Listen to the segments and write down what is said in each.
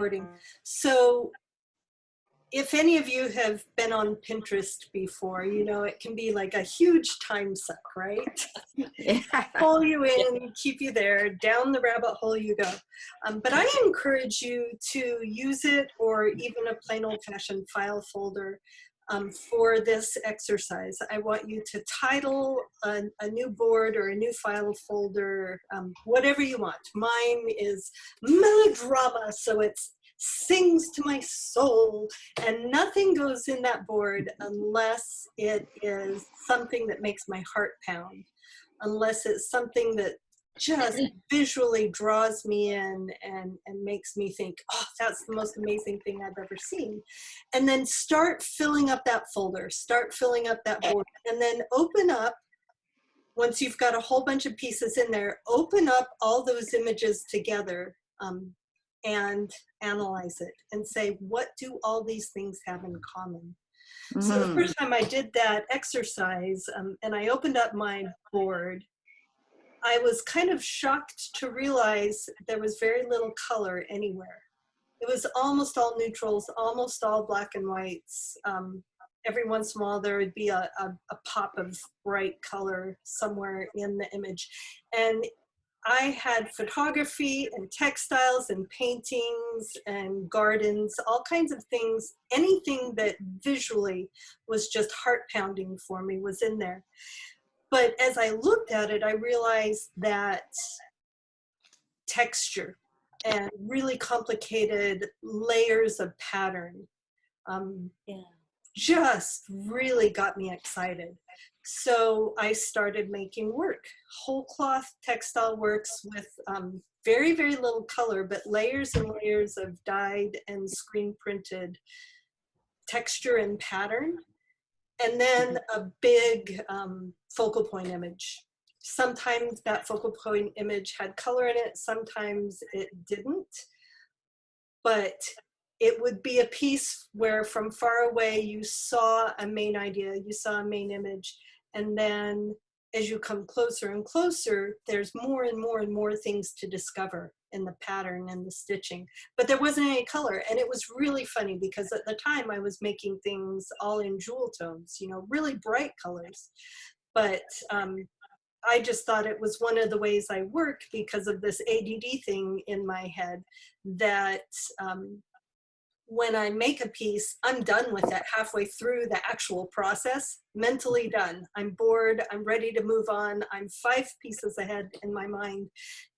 boarding. So if any of you have been on Pinterest before, you know, it can be like a huge time suck, right? Pull you in, keep you there, down the rabbit hole you go. But I encourage you to use it, or even a plain old-fashioned file folder for this exercise. I want you to title a new board or a new file folder, whatever you want. Mine is melodrama, so it's sings to my soul, and nothing goes in that board unless it is something that makes my heart pound, unless it's something that just visually draws me in and makes me think, oh, that's the most amazing thing I've ever seen. And then start filling up that folder, start filling up that board, and then open up, once you've got a whole bunch of pieces in there, open up all those images together and analyze it and say, what do all these things have in common? So the first time I did that exercise and I opened up my board, I was kind of shocked to realize there was very little color anywhere. It was almost all neutrals, almost all black and whites. Every once in a while there would be a pop of bright color somewhere in the image. And I had photography and textiles and paintings and gardens, all kinds of things. Anything that visually was just heart pounding for me was in there. But as I looked at it, I realized that texture and really complicated layers of pattern just really got me excited. So I started making work, whole cloth textile works with very, very little color, but layers and layers of dyed and screen printed texture and pattern. And then a big focal point image. Sometimes that focal point image had color in it, sometimes it didn't. But it would be a piece where from far away you saw a main idea, you saw a main image, and then as you come closer and closer, there's more and more and more things to discover in the pattern and the stitching. But there wasn't any color, and it was really funny because at the time I was making things all in jewel tones, you know, really bright colors. But I just thought it was one of the ways I work because of this ADD thing in my head that when I make a piece, I'm done with it halfway through the actual process, mentally done. I'm bored, I'm ready to move on. I'm 5 pieces ahead in my mind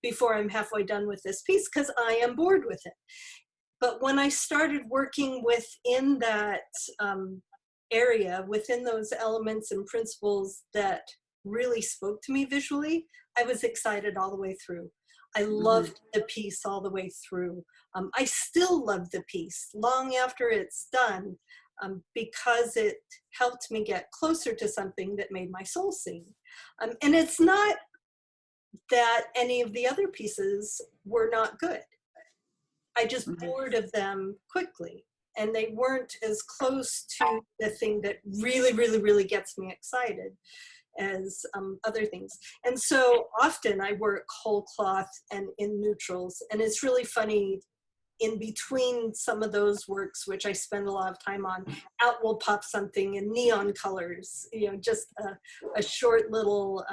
before I'm halfway done with this piece because I am bored with it. But when I started working within that area, within those elements and principles that really spoke to me visually, I was excited all the way through. I loved the piece all the way through. I still love the piece long after it's done because it helped me get closer to something that made my soul sing. And it's not that any of the other pieces were not good. I just bored of them quickly, and they weren't as close to the thing that really, really, really gets me excited as other things. And so often I work whole cloth and in neutrals, and it's really funny, in between some of those works, which I spend a lot of time on, out will pop something in neon colors, you know, just a short little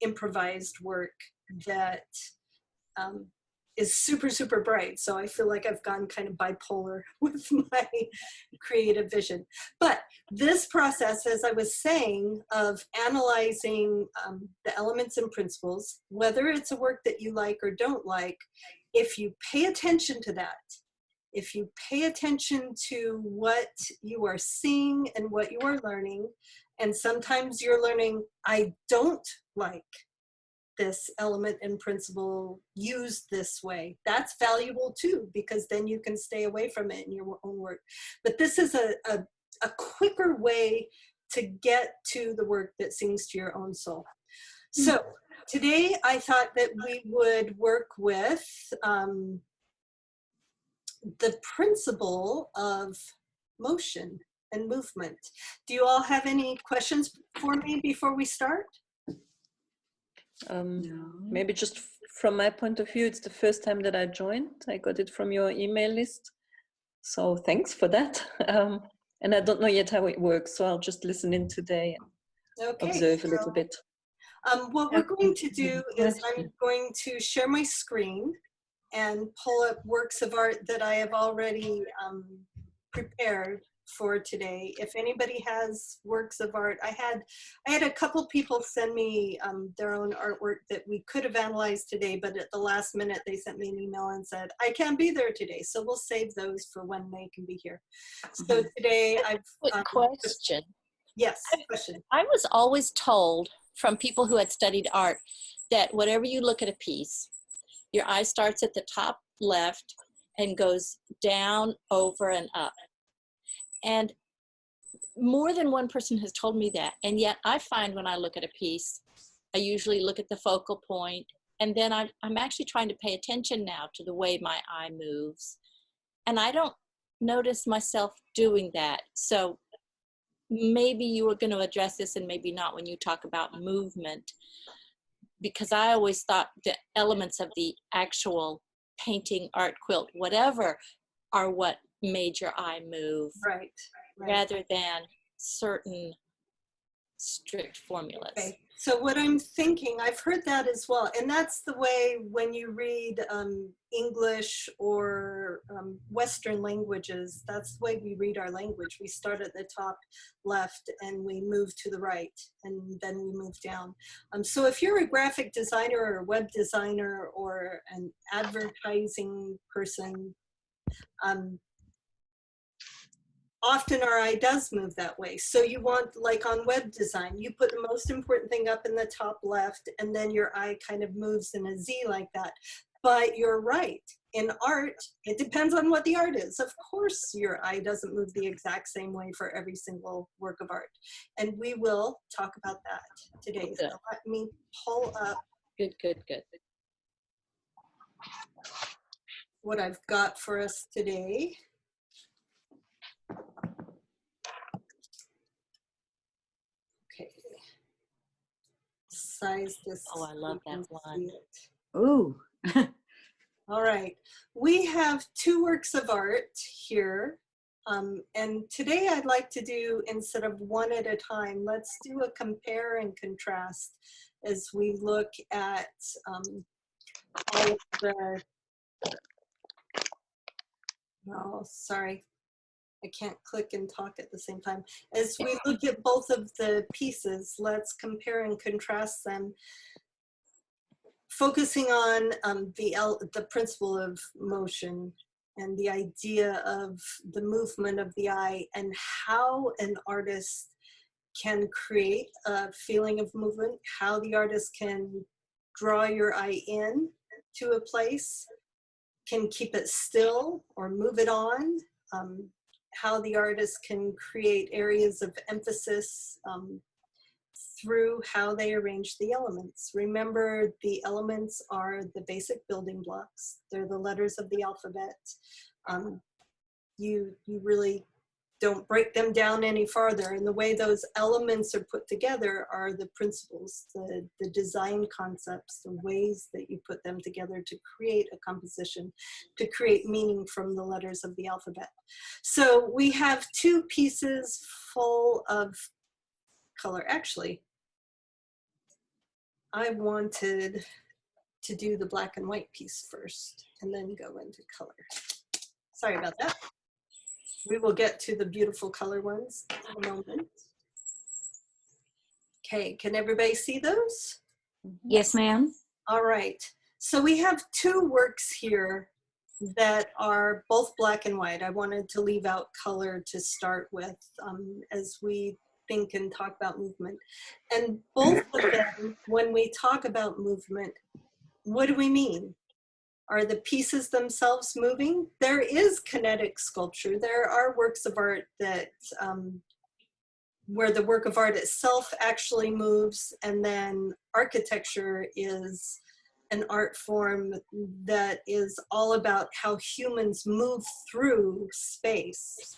improvised work that is super, super bright. So I feel like I've gone kind of bipolar with my creative vision. But this process, as I was saying, of analyzing the elements and principles, whether it's a work that you like or don't like, if you pay attention to that, if you pay attention to what you are seeing and what you are learning, and sometimes you're learning, I don't like this element and principle used this way. That's valuable too, because then you can stay away from it in your own work. But this is a quicker way to get to the work that sings to your own soul. So today I thought that we would work with the principle of motion and movement. Do you all have any questions for me before we start? Maybe just from my point of view, it's the first time that I joined. I got it from your email list. So thanks for that. And I don't know yet how it works, so I'll just listen in today and Okay. observe a little bit. What we're going to do is I'm going to share my screen and pull up works of art that I have already prepared for today. If anybody has works of art, I had a couple people send me their own artwork that we could have analyzed today, but at the last minute they sent me an email and said, I can't be there today. So we'll save those for when they can be here. So today I've... Quick question. Yes, question. I was always told from people who had studied art that whenever you look at a piece, your eye starts at the top left and goes down, over, and up. And more than one person has told me that. And yet I find when I look at a piece, I usually look at the focal point, and then I'm actually trying to pay attention now to the way my eye moves. And I don't notice myself doing that. So maybe you were going to address this and maybe not when you talk about movement, because I always thought the elements of the actual painting, art, quilt, whatever, are what made your eye move, right. rather than certain strict formulas. Okay. So what I'm thinking, I've heard that as well, and that's the way when you read English or Western languages, that's the way we read our language. We start at the top left and we move to the right, and then we move down. So if you're a graphic designer or a web designer or an advertising person, often our eye does move that way. So you want, like on web design, you put the most important thing up in the top left, and then your eye kind of moves in a Z like that. But you're right, in art, it depends on what the art is. Of course, your eye doesn't move the exact same way for every single work of art. And we will talk about that today. So let me pull up Good. what I've got for us today. Okay. Size this. Oh, I love that one. Ooh. All right. We have two works of art here. And today I'd like to do, instead of one at a time, let's do a compare and contrast as we look at all of the, oh, sorry. I can't click and talk at the same time. As we look at both of the pieces, let's compare and contrast them, focusing on the principle of motion and the idea of the movement of the eye and how an artist can create a feeling of movement, how the artist can draw your eye in to a place, can keep it still or move it on, how the artist can create areas of emphasis through how they arrange the elements. Remember, the elements are the basic building blocks. They're the letters of the alphabet. You really don't break them down any farther. And the way those elements are put together are the principles, the design concepts, the ways that you put them together to create a composition, to create meaning from the letters of the alphabet. So we have two pieces full of color. Actually, I wanted to do the black and white piece first and then go into color. Sorry about that. We will get to the beautiful color ones in a moment. Okay, can everybody see those? Yes, ma'am. All right, so we have two works here that are both black and white. I wanted to leave out color to start with as we think and talk about movement. And both of them, when we talk about movement, what do we mean? Are the pieces themselves moving? There is kinetic sculpture. There are works of art that where the work of art itself actually moves, and then architecture is an art form that is all about how humans move through space.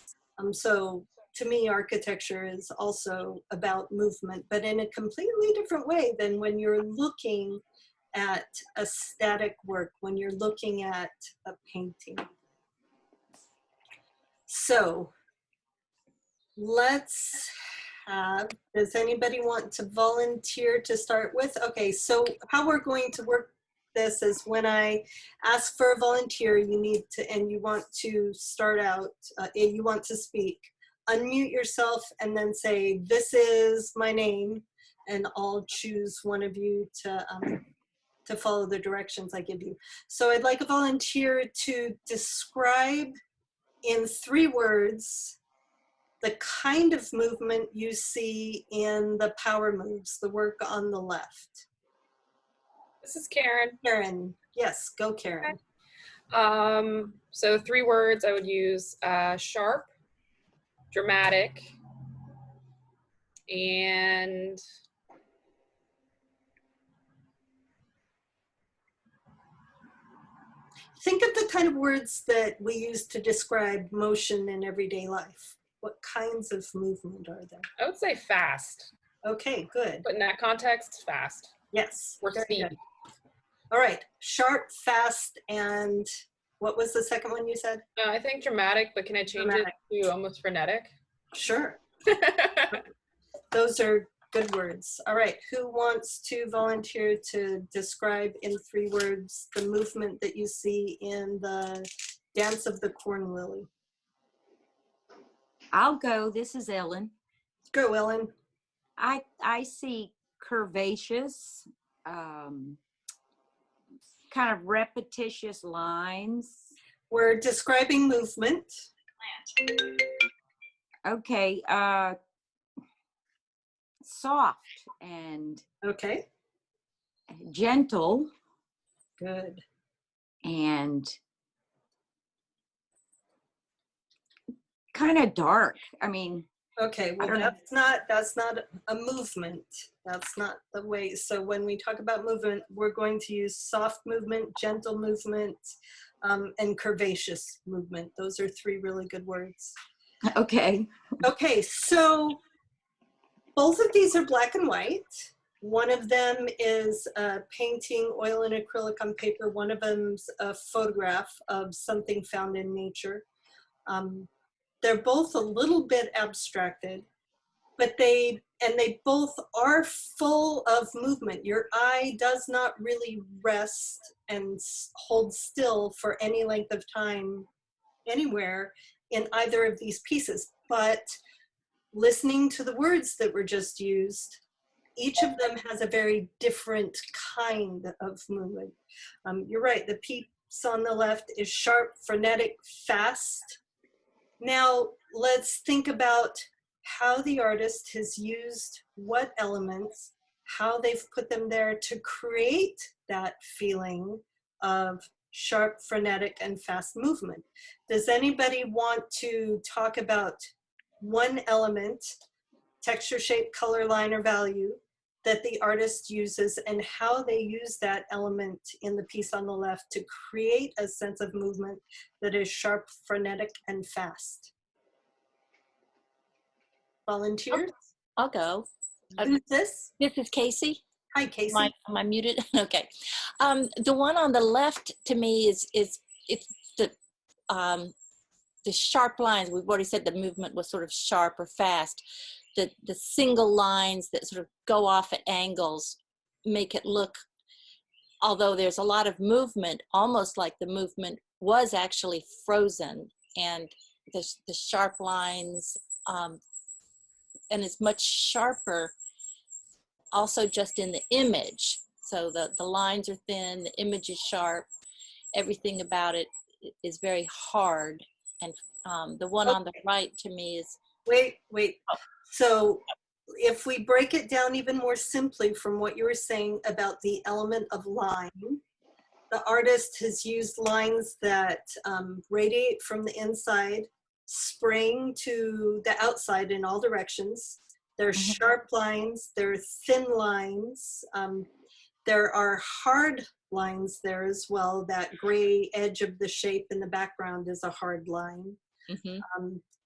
So to me, architecture is also about movement, but in a completely different way than when you're looking at a static work, when you're looking at a painting. So let's have, does anybody want to volunteer to start with? Okay, so how we're going to work this is when I ask for a volunteer, you need to, and you want to start out, you want to speak, unmute yourself and then say, this is my name, and I'll choose one of you to follow the directions I give you. So I'd like a volunteer to describe in 3 words the kind of movement you see in the power moves, the work on the left. This is Karen. Karen, yes, go Karen. So 3 words I would use: sharp, dramatic, and Think of the kind of words that we use to describe motion in everyday life. What kinds of movement are there? I would say fast. Okay, good. But in that context, fast. Yes, Or very speed. good. All right, sharp, fast, and what was the second one you said? I think dramatic, but can I change Dramatic. it to almost frenetic? Sure, those are good words. All right, who wants to volunteer to describe in 3 words the movement that you see in the Dance of the Corn Lily? I'll go. This is Ellen. Go, Ellen. I see curvaceous, kind of repetitious lines. We're describing movement. Okay, soft and Okay, gentle good. and kind of dark. I mean, Okay, well, don't know. that's not a movement. That's not the way. So when we talk about movement, we're going to use soft movement, gentle movement, and curvaceous movement. Those are 3 really good words. okay. Okay, so both of these are black and white. One of them is a painting, oil and acrylic on paper. One of them's a photograph of something found in nature. They're both a little bit abstracted, but they both are full of movement. Your eye does not really rest and hold still for any length of time anywhere in either of these pieces. But listening to the words that were just used, each of them has a very different kind of movement. You're right, the piece on the left is sharp, frenetic, fast. Now, let's think about how the artist has used what elements, how they've put them there to create that feeling of sharp, frenetic, and fast movement. Does anybody want to talk about one element, texture, shape, color, line, or value, that the artist uses and how they use that element in the piece on the left to create a sense of movement that is sharp, frenetic, and fast? Volunteers? I'll go. Who's this? This is Casey. Hi, Casey. Am I muted? Okay. The one on the left to me is it's the sharp lines. We've already said the movement was sort of sharp or fast. The single lines that sort of go off at angles make it look, although there's a lot of movement, almost like the movement was actually frozen, and the sharp lines, and it's much sharper also just in the image. So the lines are thin, the image is sharp, everything about it is very hard. And the one on the right to me is... Wait. So if we break it down even more simply from what you were saying about the element of line, the artist has used lines that radiate from the inside, spraying to the outside in all directions. They're sharp lines, they're thin lines. There are hard lines there as well. That gray edge of the shape in the background is a hard line.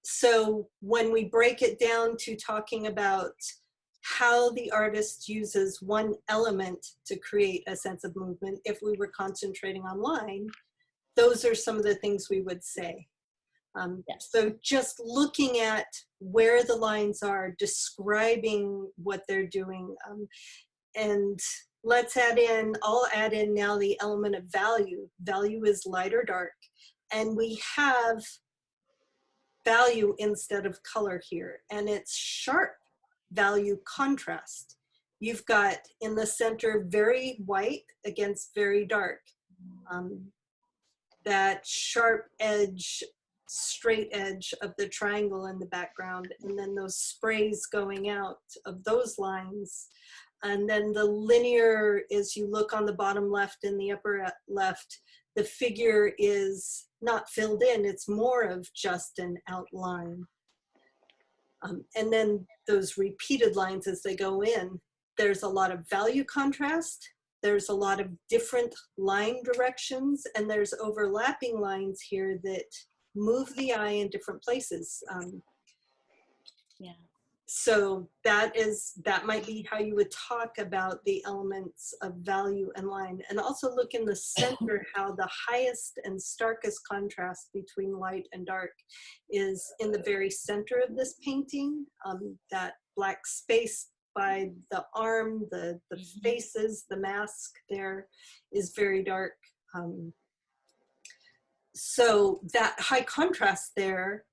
So when we break it down to talking about how the artist uses one element to create a sense of movement. If we were concentrating on line, those are some of the things we would say. Yes. So just looking at where the lines are, describing what they're doing, and let's add in, I'll add in now the element of value. Value is light or dark, and we have value instead of color here, and it's sharp value contrast. You've got in the center very white against very dark. That sharp edge, straight edge of the triangle in the background, and then those sprays going out of those lines. And then the linear is, you look on the bottom left and the upper left, the figure is not filled in, it's more of just an outline. And then those repeated lines as they go in, there's a lot of value contrast, there's a lot of different line directions, and there's overlapping lines here that move the eye in different places. Yeah. So that might be how you would talk about the elements of value and line. And also look in the center, how the highest and starkest contrast between light and dark is in the very center of this painting. That black space by the arm, the faces, the mask there is very dark. So that high contrast there,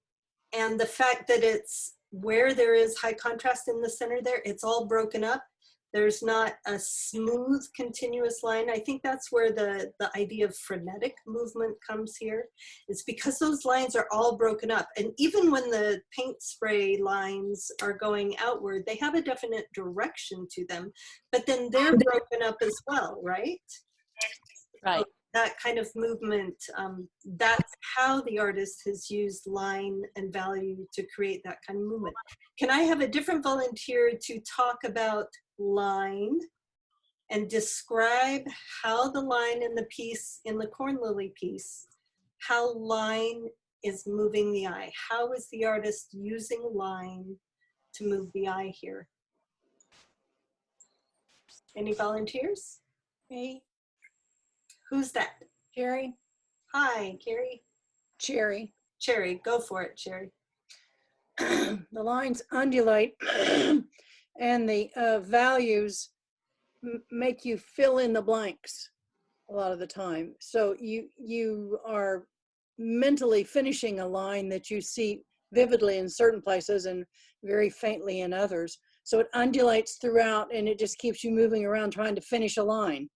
and the fact that it's where there is high contrast in the center there, it's all broken up. There's not a smooth continuous line. I think that's where the idea of frenetic movement comes here. It's because those lines are all broken up. And even when the paint spray lines are going outward, they have a definite direction to them, but then they're broken up as well, right? Right. That kind of movement, that's how the artist has used line and value to create that kind of movement. Can I have a different volunteer to talk about line and describe how the line in the piece, in the corn lily piece, how line is moving the eye? How is the artist using line to move the eye here? Any volunteers? Me, Who's that? Jerry, Hi, Carrie. Cherry. Cherry, go for it, Cherry. The lines undulate and the values make you fill in the blanks a lot of the time. So you are mentally finishing a line that you see vividly in certain places and very faintly in others. So it undulates throughout and it just keeps you moving around trying to finish a line.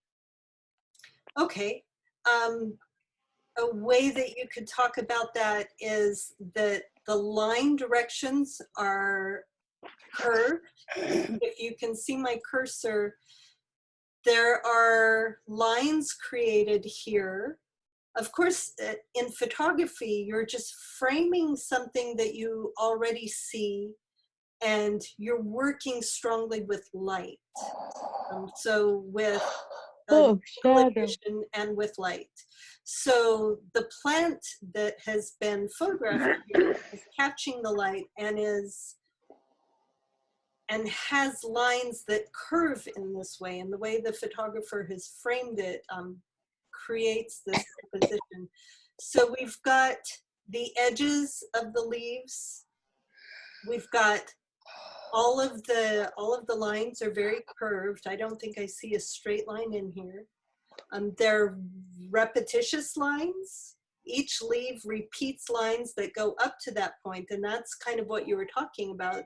Okay. A way that you could talk about that is that the line directions are curved. If you can see my cursor, there are lines created here. Of course, in photography, you're just framing something that you already see, and you're working strongly with light. So with television and with light. So the plant that has been photographed here is catching the light and has lines that curve in this way, and the way the photographer has framed it creates this composition. So we've got the edges of the leaves. We've got all of the lines are very curved. I don't think I see a straight line in here. They're repetitious lines. Each leaf repeats lines that go up to that point, and that's kind of what you were talking about.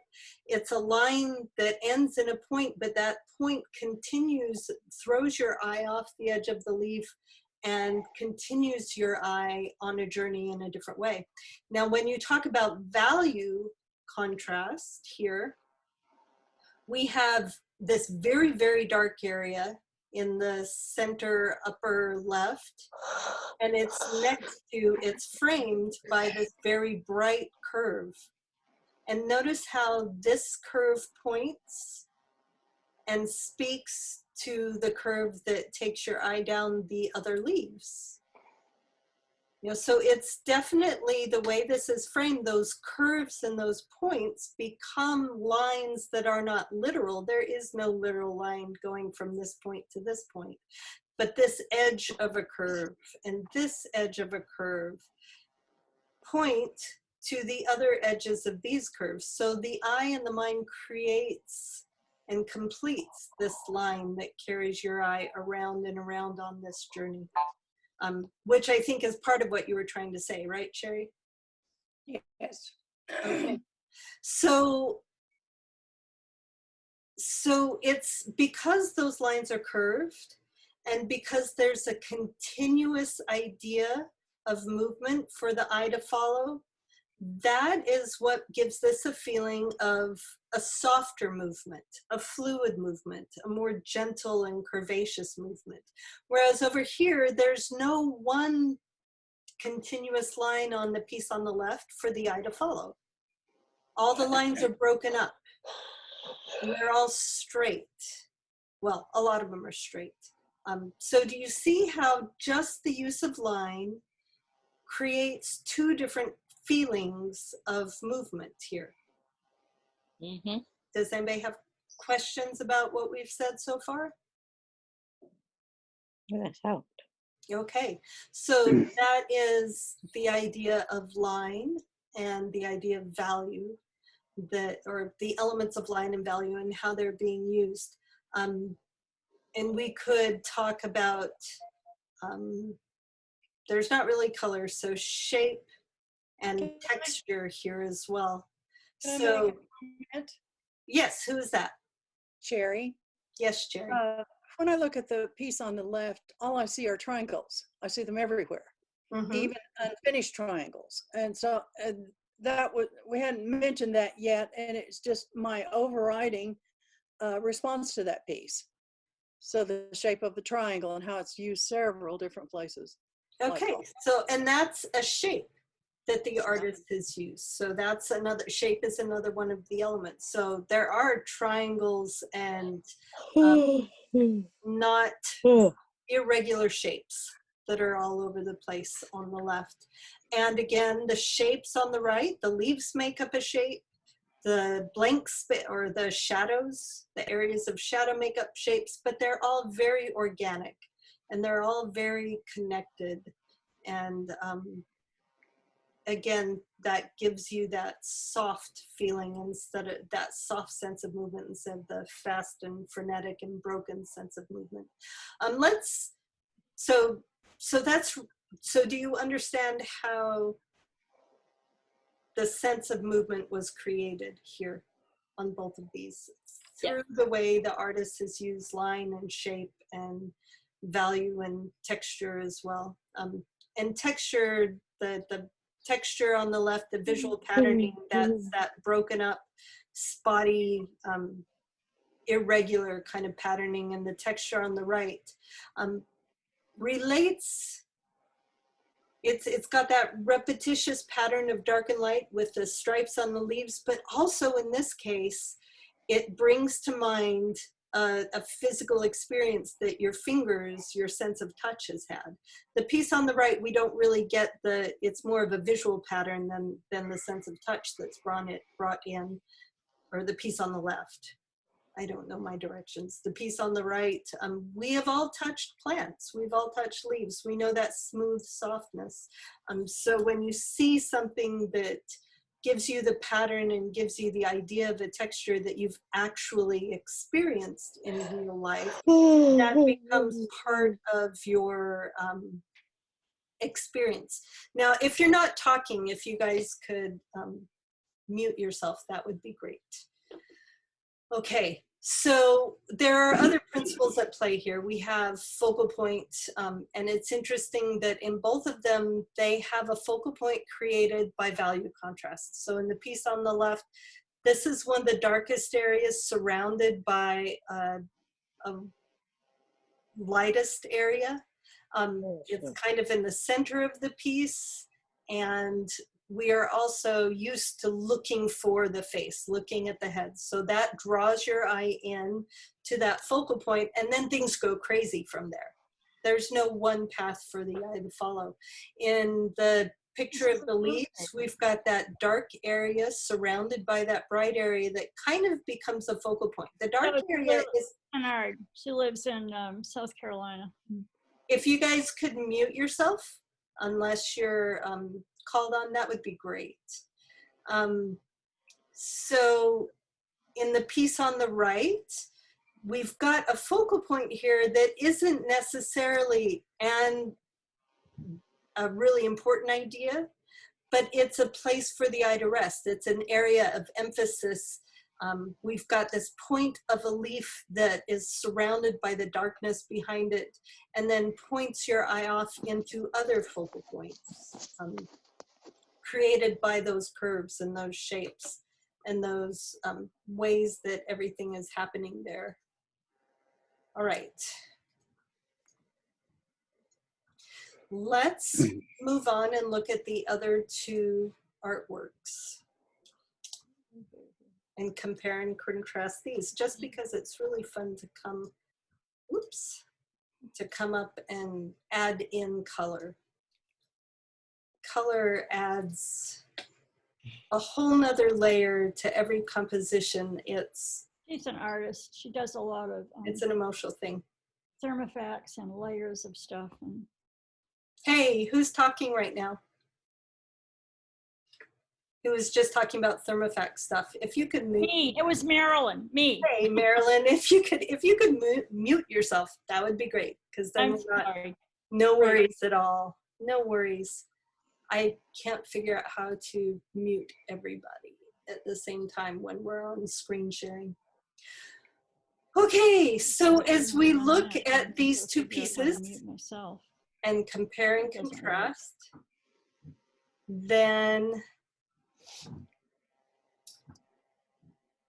It's a line that ends in a point, but that point continues, throws your eye off the edge of the leaf and continues your eye on a journey in a different way. Now, when you talk about value contrast here, we have this very, very dark area in the center upper left, and it's framed by this very bright curve. And notice how this curve points and speaks to the curve that takes your eye down the other leaves. You know, so it's definitely the way this is framed, those curves and those points become lines that are not literal. There is no literal line going from this point to this point. But this edge of a curve and this edge of a curve point to the other edges of these curves. So the eye and the mind creates and completes this line that carries your eye around and around on this journey. Which I think is part of what you were trying to say, right, Sherry? Yes. Okay. So it's because those lines are curved and because there's a continuous idea of movement for the eye to follow, that is what gives this a feeling of a softer movement, a fluid movement, a more gentle and curvaceous movement. Whereas over here, there's no one continuous line on the piece on the left for the eye to follow. All the lines are broken up and they're all straight. Well, a lot of them are straight. So do you see how just the use of line creates two different feelings of movement here? Mm-hmm. Does anybody have questions about what we've said so far? That's helped. Okay, so that is the idea of line and the idea of value, that, or the elements of line and value and how they're being used. And we could talk about, there's not really color, so shape and texture here as well. Can I So, make a comment? yes, who is that? Cherry. Yes, Jerry. When I look at the piece on the left, all I see are triangles. I see them everywhere, Mhm. even unfinished triangles. And so that was, we hadn't mentioned that yet, and it's just my overriding response to that piece. So the shape of the triangle and how it's used several different places. Okay, Like, so, and that's a shape that the artist has used. So that's another, shape is another one of the elements. So there are triangles and not irregular shapes that are all over the place on the left. And again, the shapes on the right, the leaves make up a shape. The blanks or the shadows, the areas of shadow make up shapes, but they're all very organic and they're all very connected. And again, that gives you that soft feeling instead of that soft sense of movement instead of the fast and frenetic and broken sense of movement. So do you understand how the sense of movement was created here on both of these? Through the way the artist has used line and shape and value and texture as well. And texture, the texture on the left, the visual patterning, that's that broken up, spotty, irregular kind of patterning, and the texture on the right relates. It's got that repetitious pattern of dark and light with the stripes on the leaves, but also in this case, it brings to mind a physical experience that your fingers, your sense of touch has had. The piece on the right, we don't really get it's more of a visual pattern than the sense of touch that's brought in, or the piece on the left. I don't know my directions. The piece on the right, we have all touched plants. We've all touched leaves. We know that smooth softness. So when you see something that gives you the pattern and gives you the idea of a texture that you've actually experienced in real life, that becomes part of your experience. Now, if you're not talking, if you guys could mute yourself, that would be great. Okay, so there are other principles at play here. We have focal point, and it's interesting that in both of them, they have a focal point created by value contrast. So in the piece on the left, this is one of the darkest areas surrounded by a lightest area. It's kind of in the center of the piece, and we are also used to looking for the face, looking at the head. So that draws your eye in to that focal point, and then things go crazy from there. There's no one path for the eye to follow. In the picture of the leaves, we've got that dark area surrounded by that bright area that kind of becomes a focal point. The dark area is, Kinard. She lives in South Carolina. if you guys could mute yourself, unless you're called on, that would be great. So in the piece on the right, we've got a focal point here that isn't necessarily a really important idea, but it's a place for the eye to rest. It's an area of emphasis. We've got this point of a leaf that is surrounded by the darkness behind it, and then points your eye off into other focal points created by those curves and those shapes and those ways that everything is happening there. All right. Let's move on and look at the other two artworks and compare and contrast these, just because it's really fun to come, to come up and add in color. Color adds a whole nother layer to every composition. She's an artist. She does a lot of It's an emotional thing. thermofacts and layers of stuff. And Hey, who's talking right now? Who was just talking about thermofax stuff? If you could mute. me, it was Marilyn, me. Hey, Marilyn, if you could mute yourself, that would be great. Because then I'm we're not, sorry. no worries at all. No worries. I can't figure out how to mute everybody at the same time when we're on screen sharing. Okay, so as we look at these two pieces and compare and contrast, then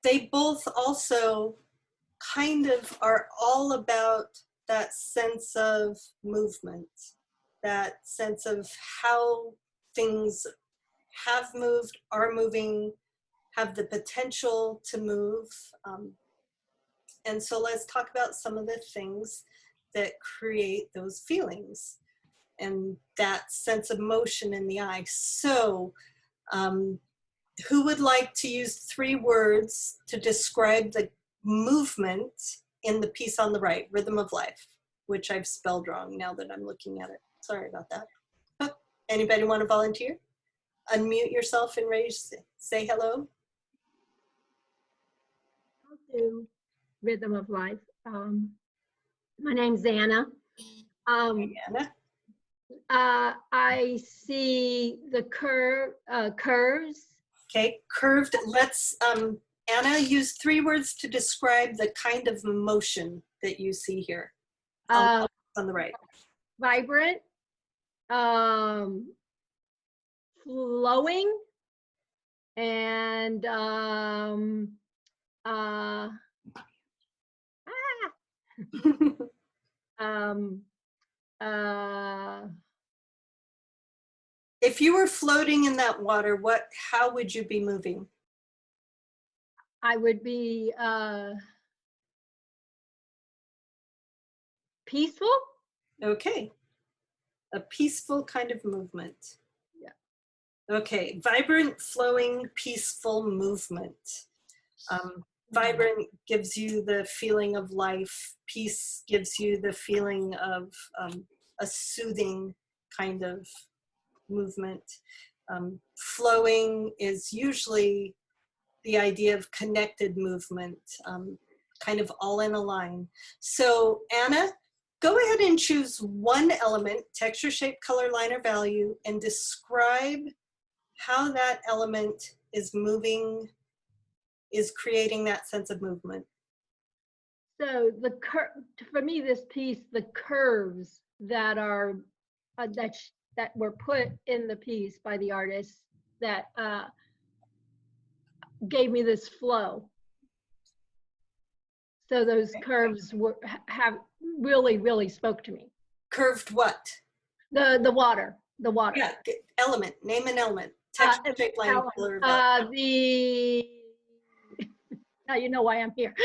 they both also kind of are all about that sense of movement, that sense of how things have moved, are moving, have the potential to move. And so let's talk about some of the things that create those feelings and that sense of motion in the eye. So who would like to use 3 words to describe the movement in the piece on the right, Rhythm of Life, which I've spelled wrong now that I'm looking at it. Sorry about that. Anybody want to volunteer? Unmute yourself and say hello. I'll do Rhythm of Life. My name's Anna. Anna. I see the curves. Okay, curved. Let's, Anna, use 3 words to describe the kind of motion that you see here on the right. Vibrant, flowing, and If you were floating in that water, how would you be moving? I would be peaceful. Okay, a peaceful kind of movement. Yeah. Okay, vibrant, flowing, peaceful movement. Vibrant gives you the feeling of life. Peace gives you the feeling of a soothing kind of movement. Flowing is usually the idea of connected movement, kind of all in a line. So Anna, go ahead and choose one element, texture, shape, color, line, or value, and describe how that element is moving, is creating that sense of movement. So for me, this piece, the curves that are that were put in the piece by the artist that gave me this flow. So those curves have really spoke to me. Curved what? The water. Yeah, element. Name an element. Texture, shape, line, color. Now you know why I'm here.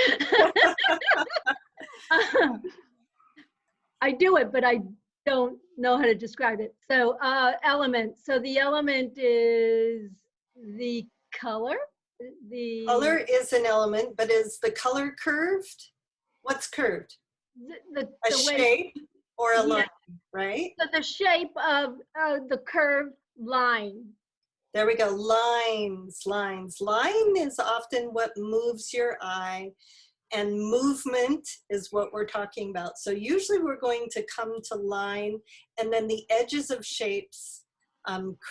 I do it, but I don't know how to describe it. So element. So the element is the color. The Color is an element, but is the color curved? What's curved? A the way, shape or a yeah. line, right? So the shape of the curved line. There we go. Lines, lines. Line is often what moves your eye, and movement is what we're talking about. So usually we're going to come to line, and then the edges of shapes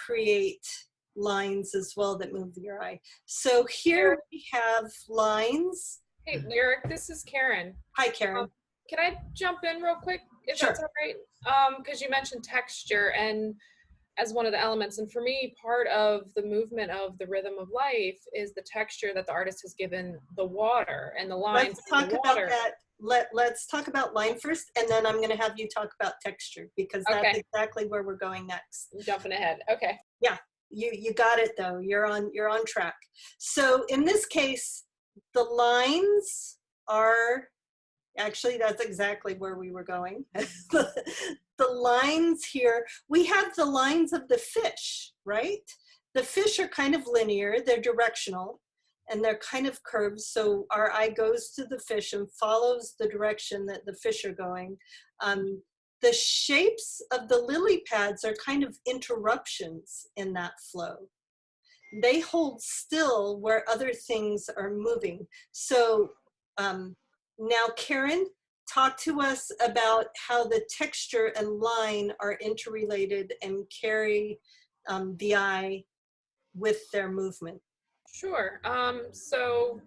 create lines as well that move your eye. So here we have lines. Hey, Lyric, this is Karen. Hi, Karen. Can I jump in real quick, if Sure. that's all right? Because you mentioned texture and as one of the elements, and for me, part of the movement of the rhythm of life is the texture that the artist has given the water and the lines Let's in talk the about water. that. Let's talk about line first, and then I'm going to have you talk about texture, because that's Okay. exactly where we're going next. Jumping ahead. Okay. You got it though. You're on track. So in this case, the lines are actually, that's exactly where we were going. The lines here, we have the lines of the fish, right? The fish are kind of linear, they're directional, and they're kind of curved. So our eye goes to the fish and follows the direction that the fish are going. The shapes of the lily pads are kind of interruptions in that flow. They hold still where other things are moving. So now, Karen, talk to us about how the texture and line are interrelated and carry the eye with their movement. Sure. So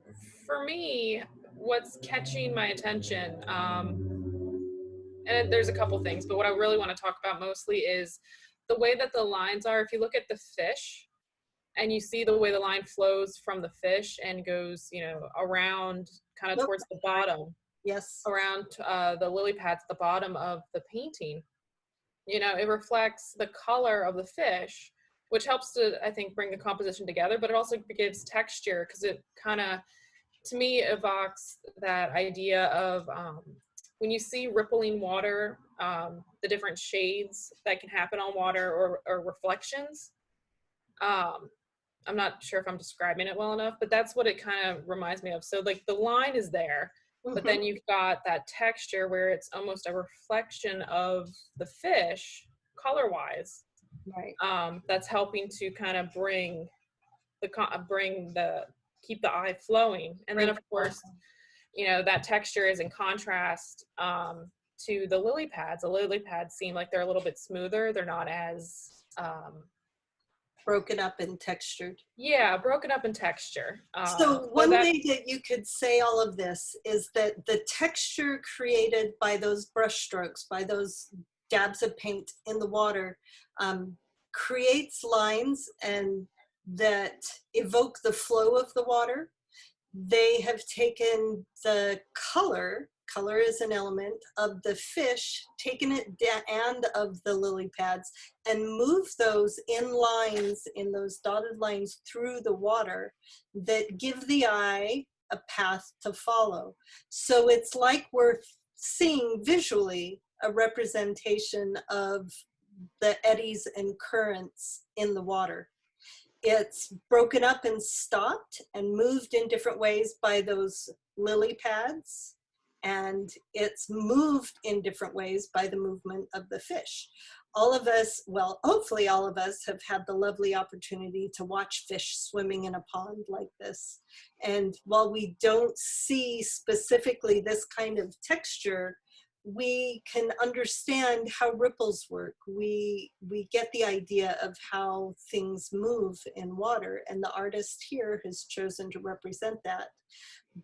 for me, what's catching my attention, and there's a couple things, but what I really want to talk about mostly is the way that the lines are. If you look at the fish and you see the way the line flows from the fish and goes, around kind of towards the bottom, Yes. around the lily pads at the bottom of the painting, it reflects the color of the fish, which helps to, I think, bring the composition together, but it also gives texture because it kind of, to me, evokes that idea of when you see rippling water, the different shades that can happen on water or reflections. I'm not sure if I'm describing it well enough, but that's what it kind of reminds me of. So like the line is there, but then you've got that texture where it's almost a reflection of the fish color-wise. Right. That's helping to kind of keep the eye flowing. And then of course, that texture is in contrast to the lily pads. The lily pads seem like they're a little bit smoother. They're not as broken up and textured. Yeah, broken up in texture. So one way that you could say all of this is that the texture created by those brush strokes, by those dabs of paint in the water, creates lines and that evoke the flow of the water. They have taken the color is an element of the fish, taken it and of the lily pads, and moved those in lines, in those dotted lines through the water that give the eye a path to follow. So it's like we're seeing visually a representation of the eddies and currents in the water. It's broken up and stopped and moved in different ways by those lily pads. And it's moved in different ways by the movement of the fish. All of us, well, hopefully all of us have had the lovely opportunity to watch fish swimming in a pond like this. And while we don't see specifically this kind of texture, we can understand how ripples work. We get the idea of how things move in water, and the artist here has chosen to represent that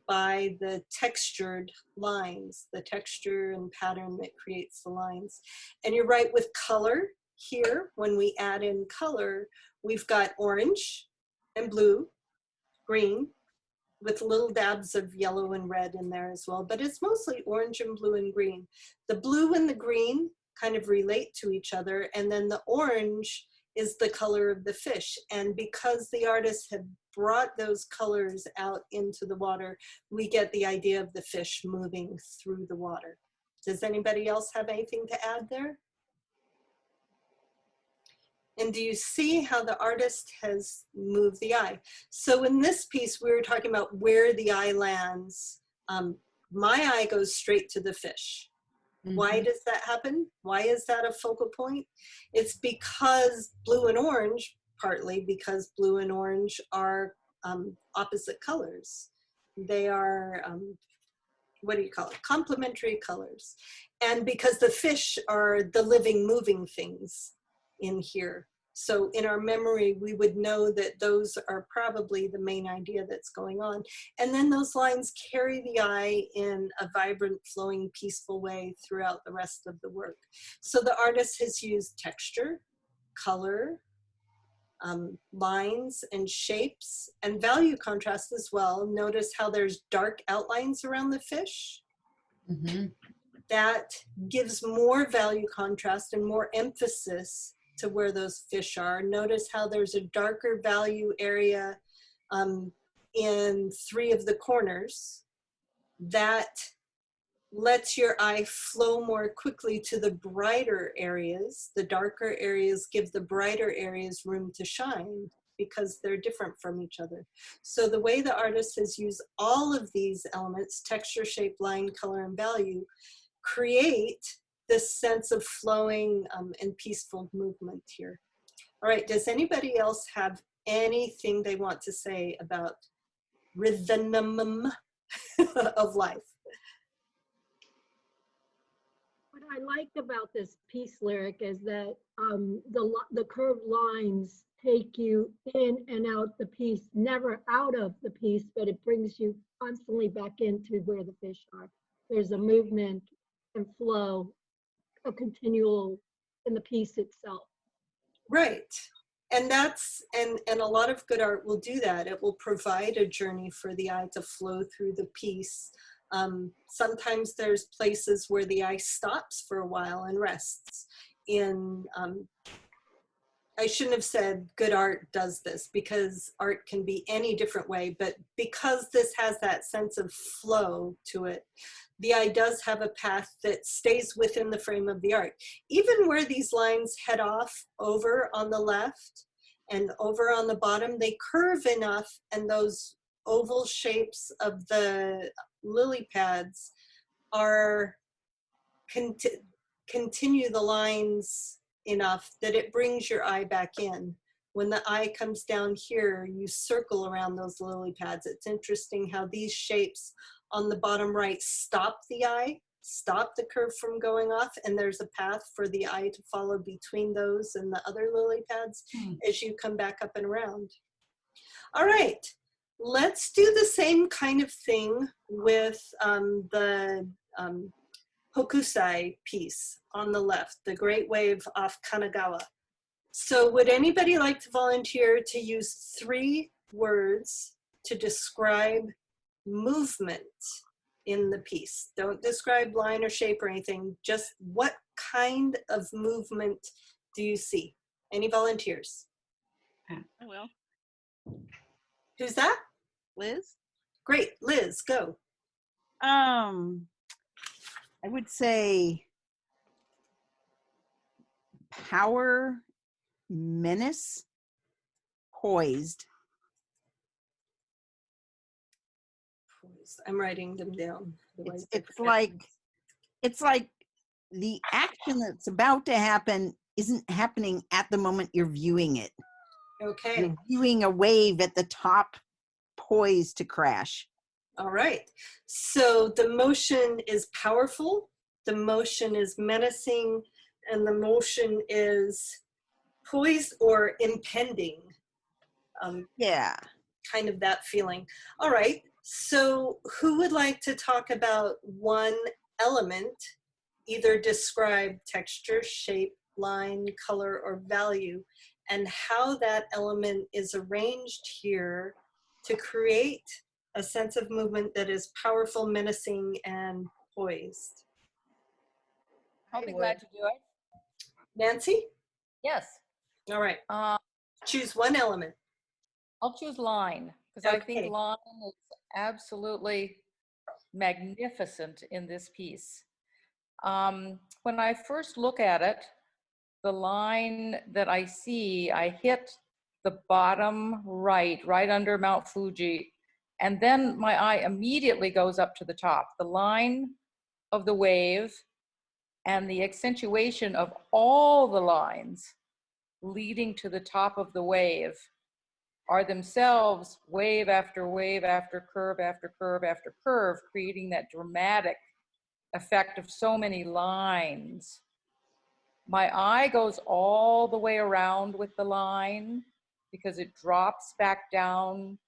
by the textured lines, the texture and pattern that creates the lines. And you're right with color here. When we add in color, we've got orange and blue, green, with little dabs of yellow and red in there as well, but it's mostly orange and blue and green. The blue and the green kind of relate to each other, and then the orange is the color of the fish. And because the artist had brought those colors out into the water, we get the idea of the fish moving through the water. Does anybody else have anything to add there? And do you see how the artist has moved the eye? So in this piece, we were talking about where the eye lands. My eye goes straight to the fish. Why does that happen? Why is that a focal point? It's because blue and orange, partly because blue and orange are opposite colors. They are, what do you call it? Complementary colors. And because the fish are the living, moving things in here. So in our memory, we would know that those are probably the main idea that's going on. And then those lines carry the eye in a vibrant, flowing, peaceful way throughout the rest of the work. So the artist has used texture, color, lines and shapes, and value contrast as well. Notice how there's dark outlines around the fish. That gives more value contrast and more emphasis to where those fish are. Notice how there's a darker value area in 3 of the corners. That lets your eye flow more quickly to the brighter areas. The darker areas give the brighter areas room to shine because they're different from each other. So the way the artist has used all of these elements, texture, shape, line, color, and value, create this sense of flowing and peaceful movement here. All right, does anybody else have anything they want to say about rhythm of life? What I liked about this piece, Lyric, is that the curved lines take you in and out the piece, never out of the piece, but it brings you constantly back into where the fish are. There's a movement and flow, a continual in the piece itself. Right. And that's, and a lot of good art will do that. It will provide a journey for the eye to flow through the piece. Sometimes there's places where the eye stops for a while and rests. I shouldn't have said good art does this, because art can be any different way, but because this has that sense of flow to it, the eye does have a path that stays within the frame of the art. Even where these lines head off over on the left and over on the bottom, they curve enough, and those oval shapes of the lily pads are continue the lines enough that it brings your eye back in. When the eye comes down here, you circle around those lily pads. It's interesting how these shapes on the bottom right stop the eye, stop the curve from going off, and there's a path for the eye to follow between those and the other lily pads as you come back up and around. All right, let's do the same kind of thing with the Hokusai piece on the left, the Great Wave off Kanagawa. So would anybody like to volunteer to use 3 words to describe movement in the piece? Don't describe line or shape or anything, just what kind of movement do you see? Any volunteers? I will. Who's that? Liz? Great, Liz, go. I would say power, menace, poised. I'm writing them down. It's like the action that's about to happen isn't happening at the moment you're viewing it. Okay. You're viewing a wave at the top, poised to crash. All right. So the motion is powerful, the motion is menacing, and the motion is poised or impending. Yeah. Kind of that feeling. All right. So who would like to talk about one element, either describe texture, shape, line, color, or value, and how that element is arranged here to create a sense of movement that is powerful, menacing, and poised? I'll be glad to do it. Nancy? Yes. All right. Choose one element. I'll choose line, because I Okay. think line is absolutely magnificent in this piece. When I first look at it, the line that I see, I hit the bottom right under Mount Fuji, and then my eye immediately goes up to the top. The line of the wave and the accentuation of all the lines leading to the top of the wave are themselves wave after wave after curve after curve after curve, creating that dramatic effect of so many lines. My eye goes all the way around with the line because it drops back down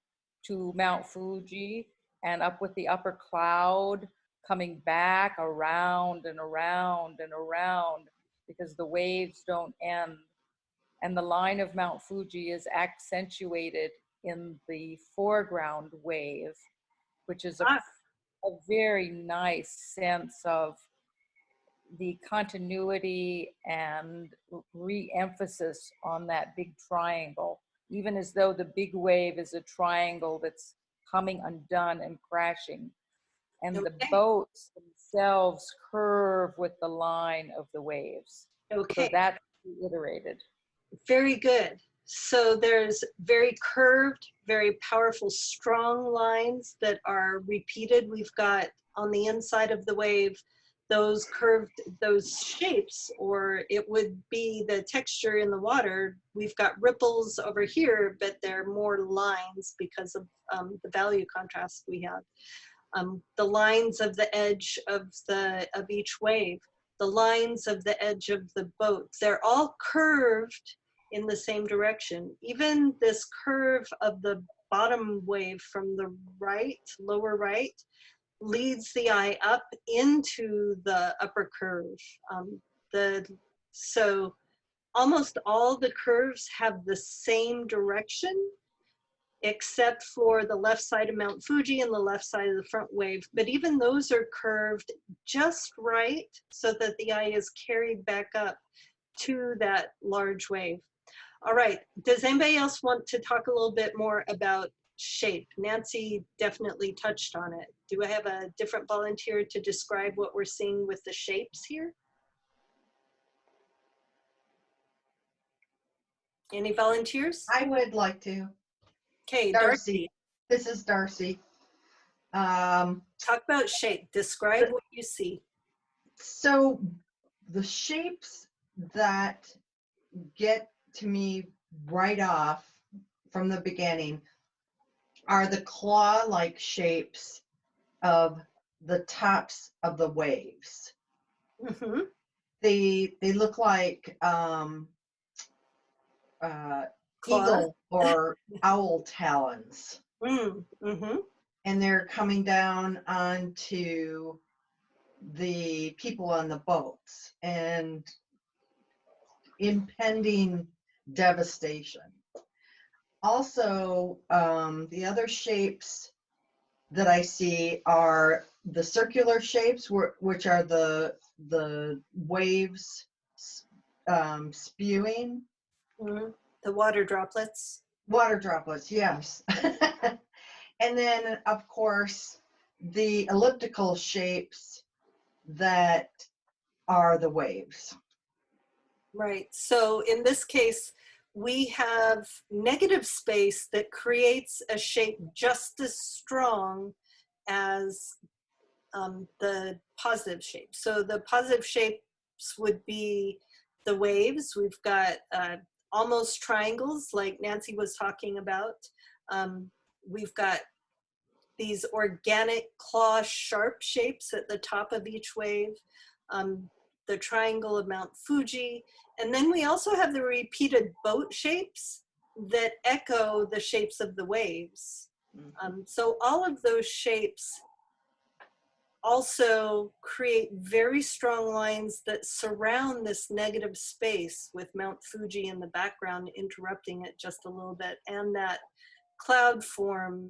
to Mount Fuji and up with the upper cloud, coming back around and around and around because the waves don't end. And the line of Mount Fuji is accentuated in the foreground wave, which is a very nice sense of the continuity and re-emphasis on that big triangle, even as though the big wave is a triangle that's coming undone and crashing. And the boats themselves curve with the line of the waves. Okay. So that's reiterated. Very good. So there's very curved, very powerful, strong lines that are repeated. We've got on the inside of the wave, those curved, those shapes, or it would be the texture in the water. We've got ripples over here, but they're more lines because of the value contrast we have. The lines of the edge of each wave, the lines of the edge of the boat, they're all curved in the same direction. Even this curve of the bottom wave from the right, lower right, leads the eye up into the upper curve. So almost all the curves have the same direction, except for the left side of Mount Fuji and the left side of the front wave. But even those are curved just right so that the eye is carried back up to that large wave. All right, does anybody else want to talk a little bit more about shape? Nancy definitely touched on it. Do I have a different volunteer to describe what we're seeing with the shapes here? Any volunteers? I would like to. Okay, Darcy. This is Darcy. Talk about shape. Describe what you see. So the shapes that get to me right off from the beginning are the claw-like shapes of the tops of the waves. Mm-hmm. They look like eagle or owl talons. Mm-hmm. And they're coming down onto the people on the boats and impending devastation. Also, the other shapes that I see are the circular shapes, which are the waves spewing. Mm-hmm. The water droplets. Water droplets, yes. And then, of course, the elliptical shapes that are the waves. Right. So in this case, we have negative space that creates a shape just as strong as the positive shape. So the positive shapes would be the waves. We've got almost triangles like Nancy was talking about. We've got these organic claw sharp shapes at the top of each wave, the triangle of Mount Fuji. And then we also have the repeated boat shapes that echo the shapes of the waves. So all of those shapes also create very strong lines that surround this negative space with Mount Fuji in the background interrupting it just a little bit, and that cloud form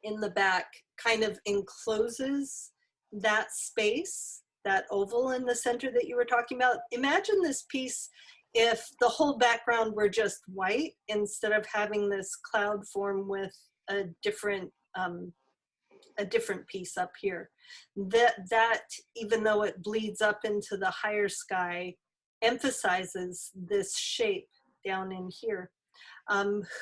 in the back kind of encloses that space, that oval in the center that you were talking about. Imagine this piece if the whole background were just white instead of having this cloud form with a different a different piece up here. That even though it bleeds up into the higher sky, emphasizes this shape down in here.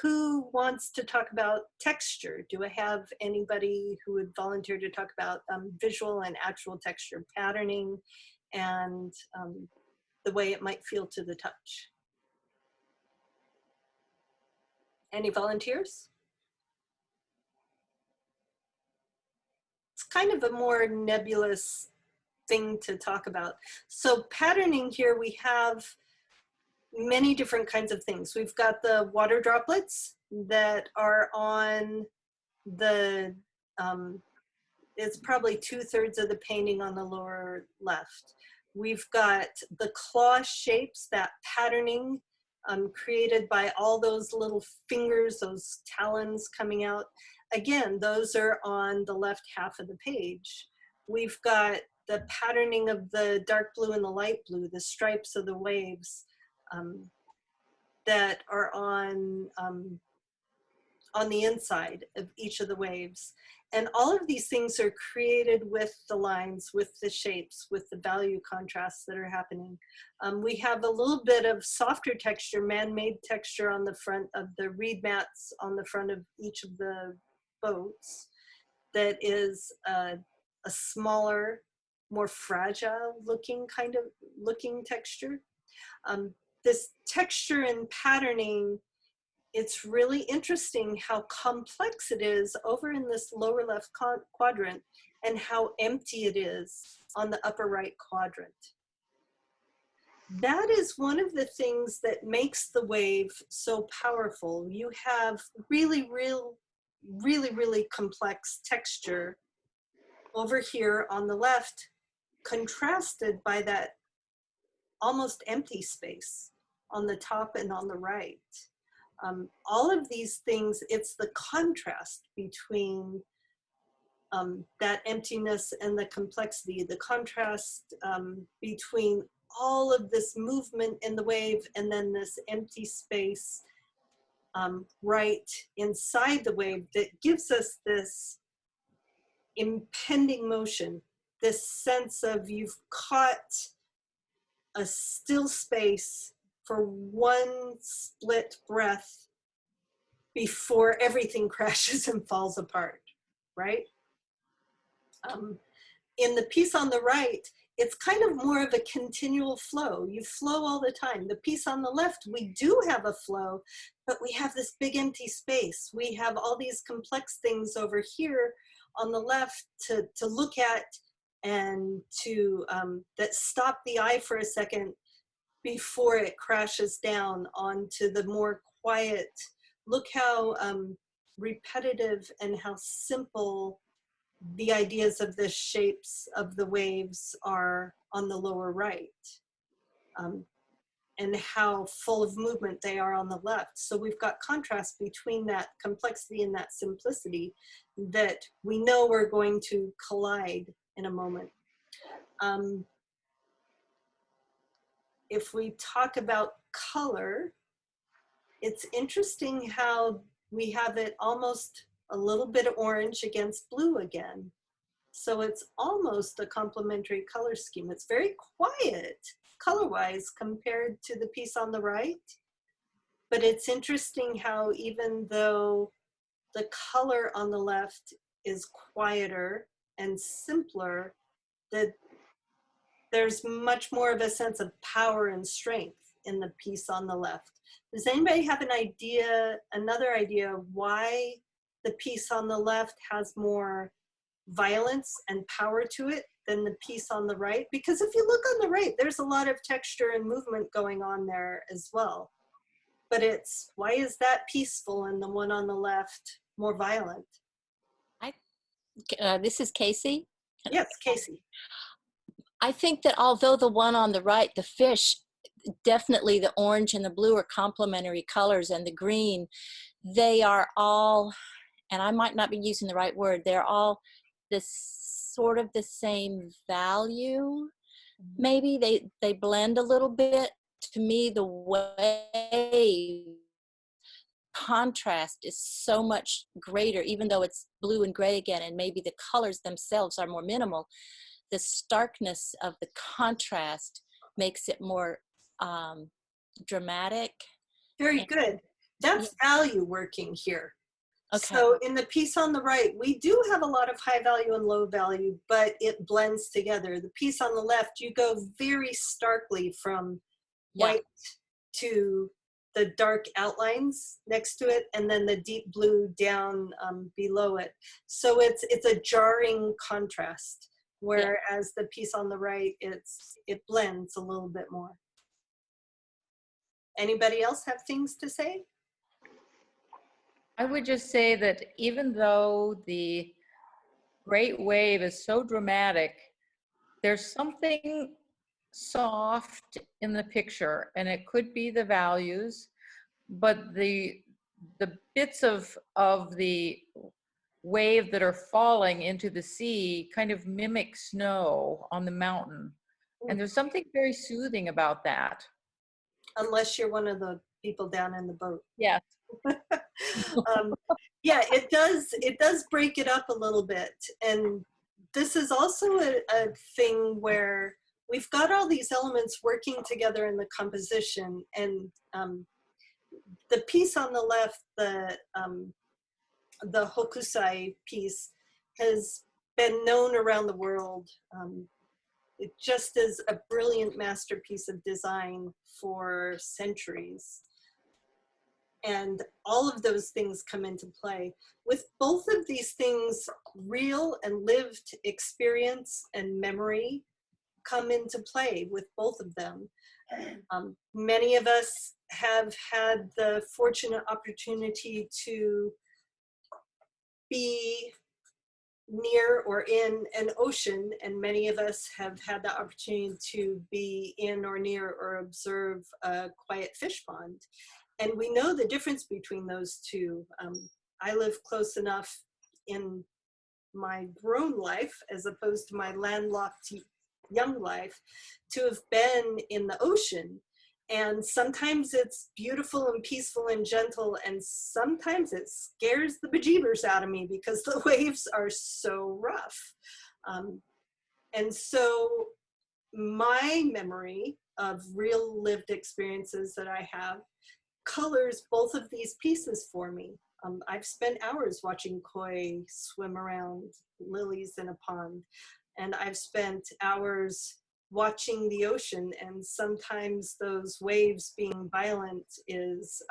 Who wants to talk about texture? Do I have anybody who would volunteer to talk about visual and actual texture patterning and the way it might feel to the touch? Any volunteers? It's kind of a more nebulous thing to talk about. So patterning here, we have many different kinds of things. We've got the water droplets that are on the, it's probably 2/3 of the painting on the lower left. We've got the claw shapes, that patterning created by all those little fingers, those talons coming out. Again, those are on the left half of the page. We've got the patterning of the dark blue and the light blue, the stripes of the waves that are on the inside of each of the waves. And all of these things are created with the lines, with the shapes, with the value contrasts that are happening. We have a little bit of softer texture, man-made texture on the front of the reed mats on the front of each of the boats that is a smaller, more fragile looking texture. This texture and patterning, it's really interesting how complex it is over in this lower left quadrant and how empty it is on the upper right quadrant. That is one of the things that makes the wave so powerful. You have really complex texture over here on the left, contrasted by that almost empty space on the top and on the right. All of these things, it's the contrast between that emptiness and the complexity, the contrast between all of this movement in the wave and then this empty space right inside the wave that gives us this impending motion, this sense of you've caught a still space for one split breath before everything crashes and falls apart, right? In the piece on the right, it's kind of more of a continual flow. You flow all the time. The piece on the left, we do have a flow, but we have this big empty space. We have all these complex things over here on the left to look at and to that stop the eye for a second before it crashes down onto the more quiet. Look how repetitive and how simple the ideas of the shapes of the waves are on the lower right, and how full of movement they are on the left. So we've got contrast between that complexity and that simplicity that we know we're going to collide in a moment. If we talk about color, it's interesting how we have it almost a little bit of orange against blue again. So it's almost a complementary color scheme. It's very quiet color-wise compared to the piece on the right. But it's interesting how even though the color on the left is quieter and simpler, that there's much more of a sense of power and strength in the piece on the left. Does anybody have an idea, another idea of why the piece on the left has more violence and power to it than the piece on the right? Because if you look on the right, there's a lot of texture and movement going on there as well. But it's, why is that peaceful and the one on the left more violent? This is Casey. Yes, Casey. I think that although the one on the right, the fish, definitely the orange and the blue are complementary colors, and the green, they are all, and I might not be using the right word, they're all this sort of the same value. Maybe they blend a little bit. To me, the wave contrast is so much greater, even though it's blue and gray again, and maybe the colors themselves are more minimal. The starkness of the contrast makes it more dramatic. Very good. That's value working here. Okay. So in the piece on the right, we do have a lot of high value and low value, but it blends together. The piece on the left, you go very starkly from white to the dark outlines next to it, and then the deep blue down below it. So it's a jarring contrast, whereas the piece on the right, it blends a little bit more. Anybody else have things to say? I would just say that even though the great wave is so dramatic, there's something soft in the picture, and it could be the values, but the bits of the wave that are falling into the sea kind of mimic snow on the mountain. And there's something very soothing about that. Unless you're one of the people down in the boat. Yes. Yeah, it does break it up a little bit. And this is also a thing where we've got all these elements working together in the composition. And the piece on the left, the Hokusai piece, has been known around the world. It just is a brilliant masterpiece of design for centuries. And all of those things come into play. With both of these things, real and lived experience and memory come into play with both of them. Many of us have had the fortunate opportunity to be near or in an ocean, and many of us have had the opportunity to be in or near or observe a quiet fish pond. And we know the difference between those two. I live close enough in my grown life, as opposed to my landlocked young life, to have been in the ocean. And sometimes it's beautiful and peaceful and gentle, and sometimes it scares the bejeebers out of me because the waves are so rough. And so my memory of real lived experiences that I have colors both of these pieces for me. I've spent hours watching koi swim around lilies in a pond, and I've spent hours watching the ocean, and sometimes those waves being violent is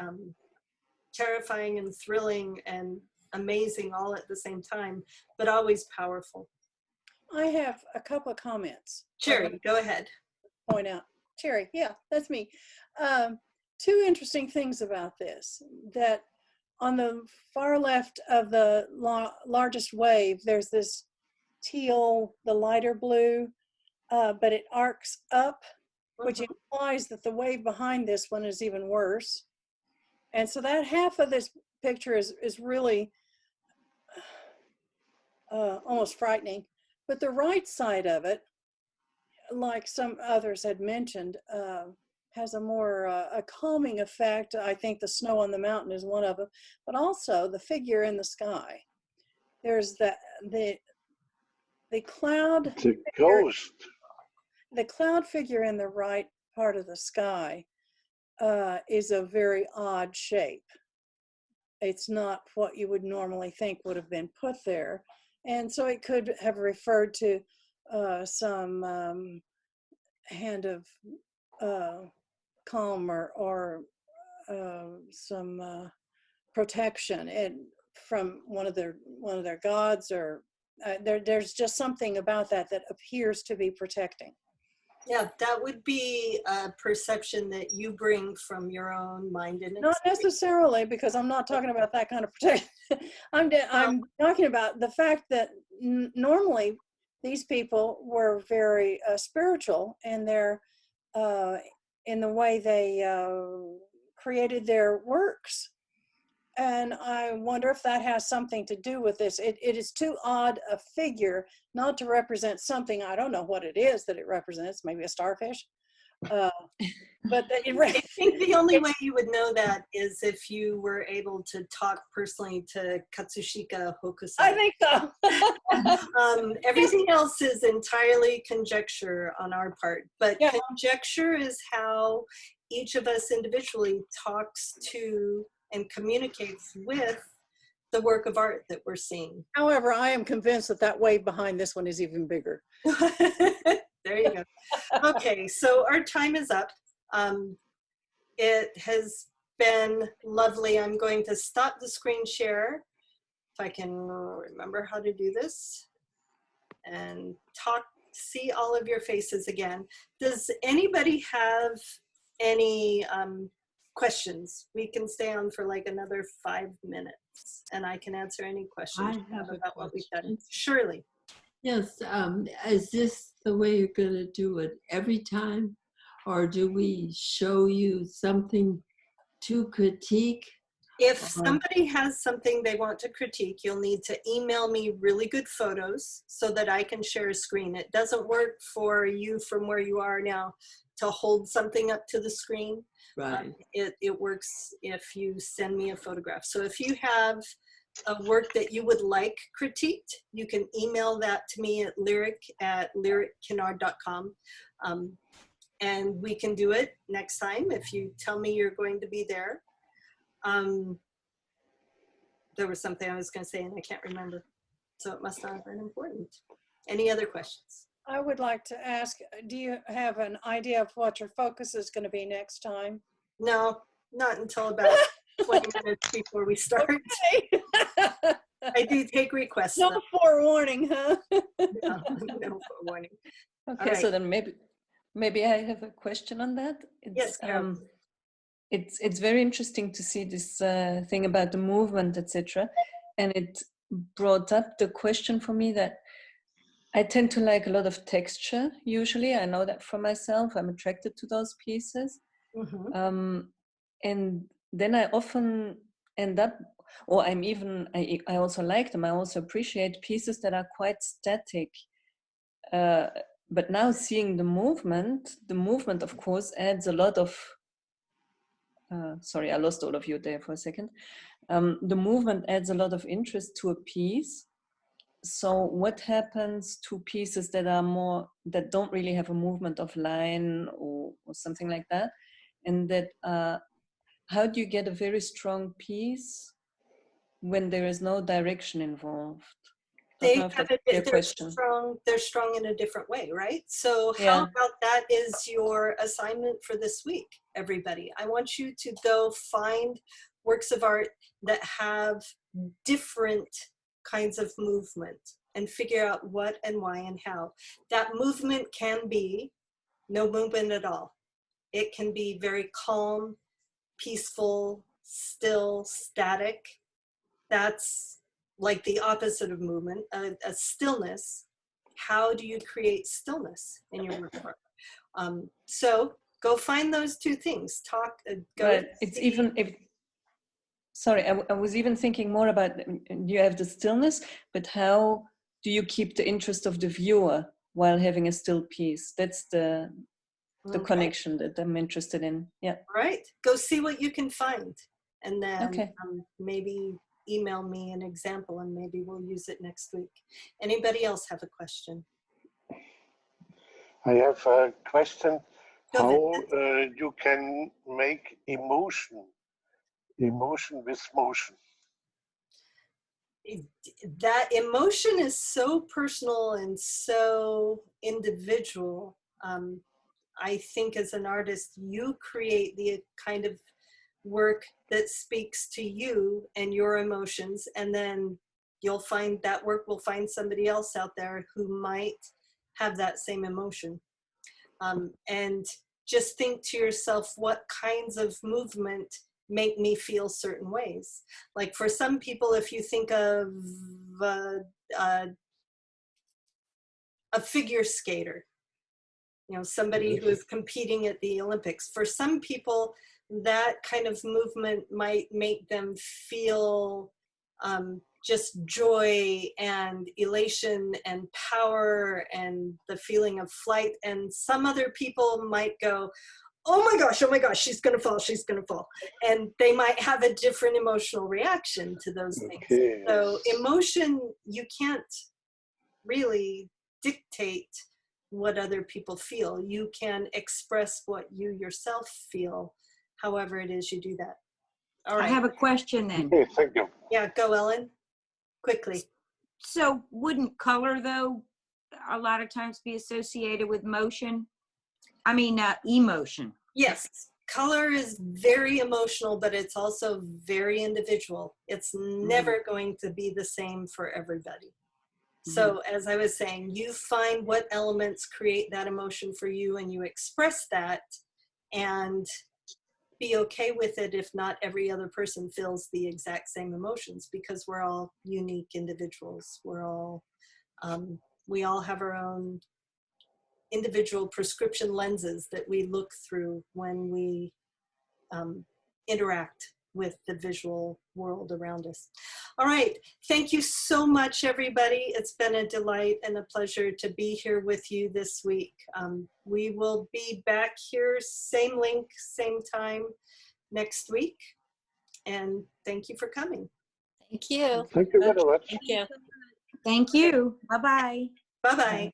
terrifying and thrilling and amazing all at the same time, but always powerful. I have a couple of comments. Cherry, go ahead. Point out. Cherry, yeah, that's me. Two interesting things about this, that on the far left of the largest wave, there's this teal, the lighter blue, but it arcs up, which implies that the wave behind this one is even worse. And so that half of this picture is really almost frightening. But the right side of it, like some others had mentioned, has a more a calming effect. I think the snow on the mountain is one of them, but also the figure in the sky. There's the cloud. It's a ghost. The cloud figure in the right part of the sky is a very odd shape. It's not what you would normally think would have been put there. And so it could have referred to some hand of calm or some protection from one of their gods, or there's just something about that appears to be protecting. Yeah, that would be a perception that you bring from your own mind and Not necessarily, because I'm not talking about that kind of protection. I'm talking about the fact that normally these people were very spiritual in their in the way they created their works. And I wonder if that has something to do with this. It is too odd a figure not to represent something. I don't know what it is that it represents, maybe a starfish, But I think the only way you would know that is if you were able to talk personally to Katsushika Hokusai. I think so. Everything else is entirely conjecture on our part, but conjecture is how each of us individually talks to and communicates with the work of art that we're seeing. However, I am convinced that that wave behind this one is even bigger. There you go. Okay, so our time is up. It has been lovely. I'm going to stop the screen share, if I can remember how to do this, and see all of your faces again. Does anybody have any questions? We can stay on for like another 5 minutes, and I can answer any questions you have about what we've done. Shirley. Yes, is this the way you're going to do it every time? Or do we show you something to critique? If somebody has something they want to critique, you'll need to email me really good photos so that I can share a screen. It doesn't work for you from where you are now to hold something up to the screen. Right. It works if you send me a photograph. So if you have a work that you would like critiqued, you can email that to me at lyric@lyrickinard.com. And we can do it next time if you tell me you're going to be there. There was something I was going to say and I can't remember. So it must not have been important. Any other questions? I would like to ask, do you have an idea of what your focus is going to be next time? No, not until about 20 minutes before we start. Okay. I do take requests. No forewarning, huh? No forewarning. Okay, right. so then maybe I have a question on that. Yes, Carol. It's very interesting to see this thing about the movement, etc. And it brought up the question for me that I tend to like a lot of texture. Usually, I know that for myself. I'm attracted to those pieces, and then I often end up, or I also like them. I also appreciate pieces that are quite static. But now seeing the movement of course adds a lot of, sorry, I lost all of you there for a second. The movement adds a lot of interest to a piece. So what happens to pieces that don't really have a movement of line or something like that? And that, how do you get a very strong piece when there is no direction involved? They're strong in a different way, right? So how about that is your assignment for this week, everybody. I want you to go find works of art that have different kinds of movement and figure out what and why and how. That movement can be no movement at all. It can be very calm, peaceful, still, static. That's like the opposite of movement, a stillness. How do you create stillness in your work of art? So go find those two things. Sorry, I was even thinking more about, you have the stillness, but how do you keep the interest of the viewer while having a still piece? That's the connection that I'm interested in. Yeah. Right. Go see what you can find, and then maybe email me an example, and maybe we'll use it next week. Anybody else have a question? I have a question. Go How ahead. you can make emotion with motion? That emotion is so personal and so individual. I think as an artist, you create the kind of work that speaks to you and your emotions, and then you'll find that work will find somebody else out there who might have that same emotion. And just think to yourself, what kinds of movement make me feel certain ways? Like for some people, if you think of a figure skater, you know, somebody who is competing at the Olympics, for some people, that kind of movement might make them feel just joy and elation and power and the feeling of flight. And some other people might go, oh my gosh, she's gonna fall, she's gonna fall. And they might have a different emotional reaction to those things. Okay. So emotion, you can't really dictate what other people feel. You can express what you yourself feel, however it is you do that. All right. I have a question then. Okay, thank you. Yeah, go Ellen, quickly. So wouldn't color though a lot of times be associated with motion? I mean, emotion. Yes, color is very emotional, but it's also very individual. It's never going to be the same for everybody. So as I was saying, you find what elements create that emotion for you and you express that, and be okay with it if not every other person feels the exact same emotions, because we're all unique individuals. We're all, we all have our own individual prescription lenses that we look through when we interact with the visual world around us. All right, thank you so much, everybody. It's been a delight and a pleasure to be here with you this week. We will be back here, same link, same time next week. And thank you for coming. Thank you. Thank you very much. Thank you. Thank you. Bye-bye. Bye-bye.